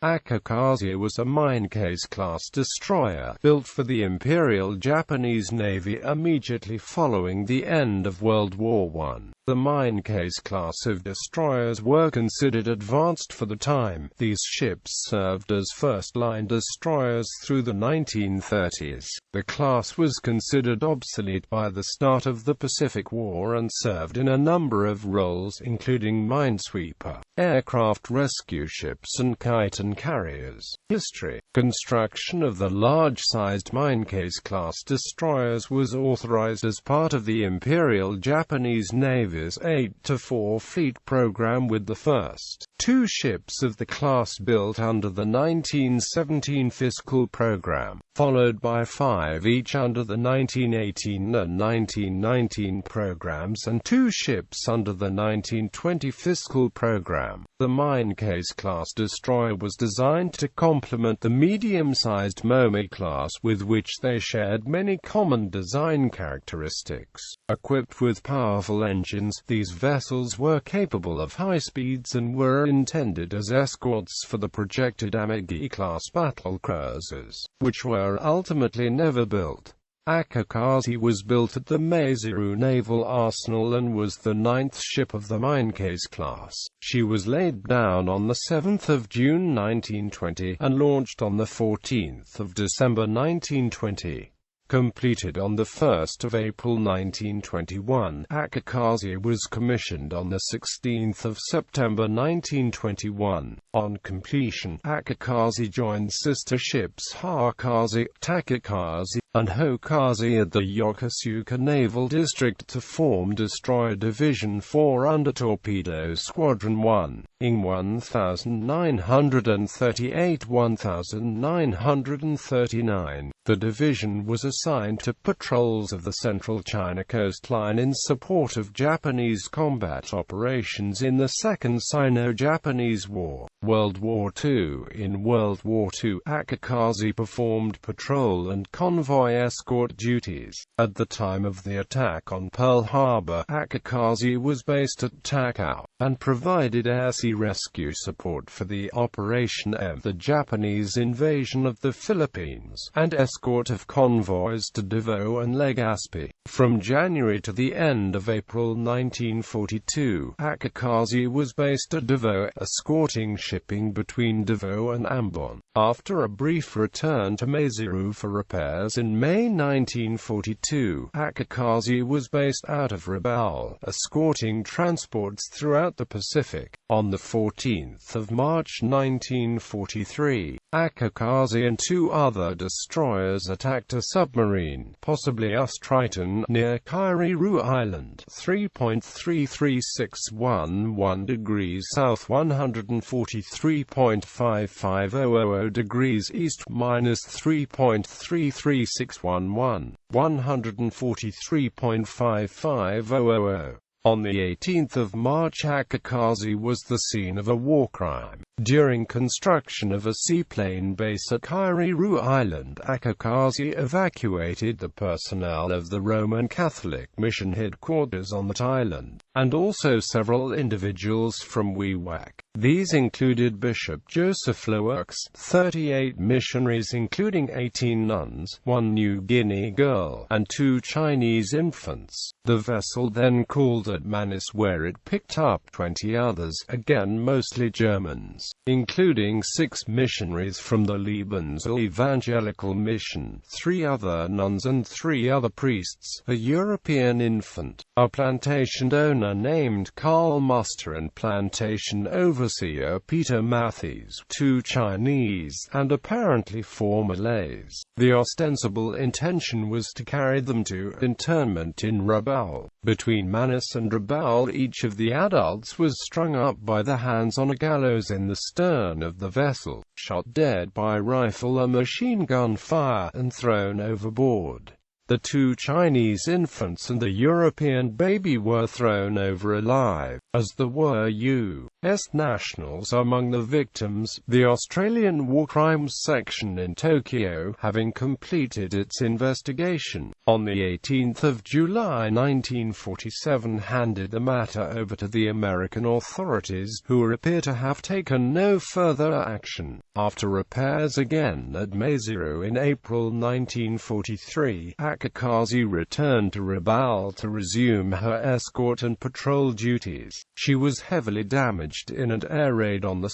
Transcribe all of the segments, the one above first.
Akikaze was a Minekaze-class destroyer, built for the Imperial Japanese Navy immediately following the end of World War I. The Minekaze class of destroyers were considered advanced for the time. These ships served as first-line destroyers through the 1930s. The class was considered obsolete by the start of the Pacific War and served in a number of roles including minesweeper, aircraft rescue ships and Kaiten-carriers. History. Construction of the large-sized Minekaze-class destroyers was authorized as part of the Imperial Japanese Navy's 8-4 fleet program, with the first two ships of the class built under the 1917 fiscal program, followed by 5 each under the 1918 and 1919 programs and 2 ships under the 1920 fiscal program. The Minekaze-class destroyer was designed to complement the medium-sized Minekaze-class, with which they shared many common design characteristics. Equipped with powerful engines, these vessels were capable of high speeds and were intended as escorts for the projected Minekaze-class battle cruisers, which were ultimately never built. Akikaze was built at the Maizuru Naval Arsenal and was the 9th ship of the Minekaze class. She was laid down on the 7th of June 1920 and launched on the 14th of December 1920. Completed on the 1st of April 1921, Akikaze was commissioned on the 16th of September 1921. On completion, Akikaze joined sister ships Hakaze, Takikaze, and Hokaze at the Yokosuka Naval District to form Destroyer Division 4 under Torpedo Squadron 1. In 1938–1939, the division was assigned to patrols of the central China coastline in support of Japanese combat operations in the Second Sino-Japanese War. World War II. In World War II, Akikaze performed patrol and convoy escort duties. At the time of the attack on Pearl Harbor, Akikaze was based at Takao, and provided air-sea rescue support for the Operation M, the Japanese invasion of the Philippines, and escort of convoys to Davao and Legazpi. From January to the end of April 1942, Akikaze was based at Davao, escorting shipping between Davao and Ambon. After a brief return to Maizuru for repairs in May 1942, Akikaze was based out of Rabaul, escorting transports throughout the Pacific. On the 14th of March 1943, Akikaze and 2 other destroyers attacked a submarine, possibly US Triton, near Kairiru Island, 3.33611 degrees south, 143.5500 degrees east, minus 3.33611, 143.5500. On the 18th of March, Akikaze was the scene of a war crime. During construction of a seaplane base at Kairiru Island, Akikaze evacuated the personnel of the Roman Catholic mission headquarters on that island, and also several individuals from Wewak. These included Bishop Joseph Lowerx, 38 missionaries including 18 nuns, 1 New Guinea girl, and 2 Chinese infants. The vessel then called at Manus, where it picked up 20 others, again mostly Germans, including 6 missionaries from the Lebanese Evangelical Mission, 3 other nuns and 3 other priests, a European infant, a plantation owner named Carl Muster and plantation overseer Peter Matthews, 2 Chinese, and apparently 4 Malays. The ostensible intention was to carry them to internment in Rabaul. Between Manus and Rabaul, each of the adults was strung up by the hands on a gallows in the stern of the vessel, shot dead by rifle or machine gun fire, and thrown overboard. The 2 Chinese infants and the European baby were thrown over alive, as the were nationals among the victims, the Australian War Crimes Section in Tokyo, having completed its investigation, on 18 July 1947 handed the matter over to the American authorities, who appear to have taken no further action. After repairs again at Maizuru in April 1943, Akikaze returned to Rabaul to resume her escort and patrol duties. She was heavily damaged in an air raid on 2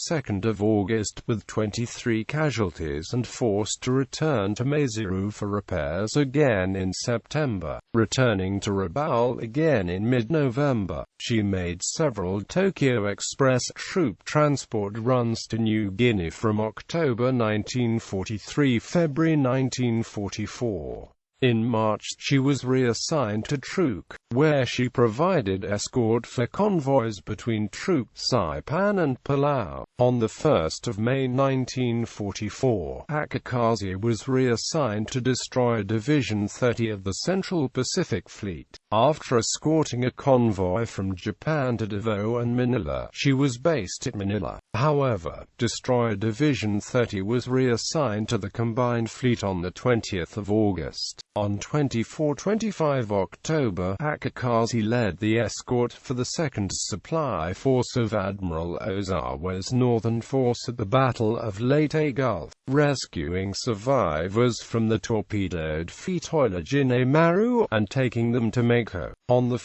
August, with 23 casualties, and forced to return to Maizuru for repairs again in September. Returning to Rabaul again in mid-November, she made several Tokyo Express troop transport runs to New Guinea from October 1943–February 1944. In March, she was reassigned to Truk, where she provided escort for convoys between Truk, Saipan and Palau. On 1 May 1944, Akikaze was reassigned to Destroyer Division 30 of the Central Pacific Fleet. After escorting a convoy from Japan to Davao and Manila, she was based at Manila. However, Destroyer Division 30 was reassigned to the Combined Fleet on 20 August. On 24–25 October, Akikaze led the escort for the 2nd Supply Force of Admiral Ozawa's Northern Force at the Battle of Leyte Gulf, rescuing survivors from the torpedoed flotilla Jine Maru, and taking them to Mako. On 1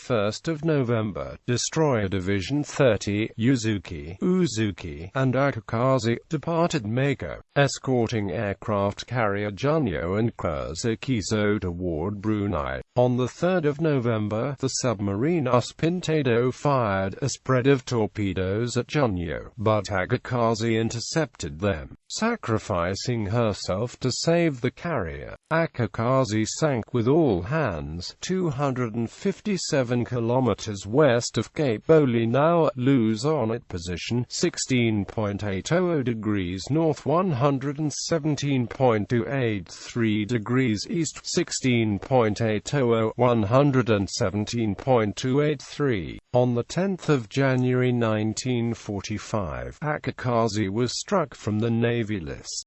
November, Destroyer Division 30, Uzuki, and Akikaze departed Mako, escorting aircraft carrier Junyo and cruiser Kiso toward Brunei. On 3 November, the submarine US Pintado fired a spread of torpedoes at Junyo, but Akikaze intercepted them, sacrificing herself to save the carrier. Akikaze sank with all hands 257 kilometers west of Cape Bolinao at Luzon at position 16.800 degrees north, 117.283 degrees east, 16.800, 117.283. On 10 January 1945, Akikaze was struck from the Navy list.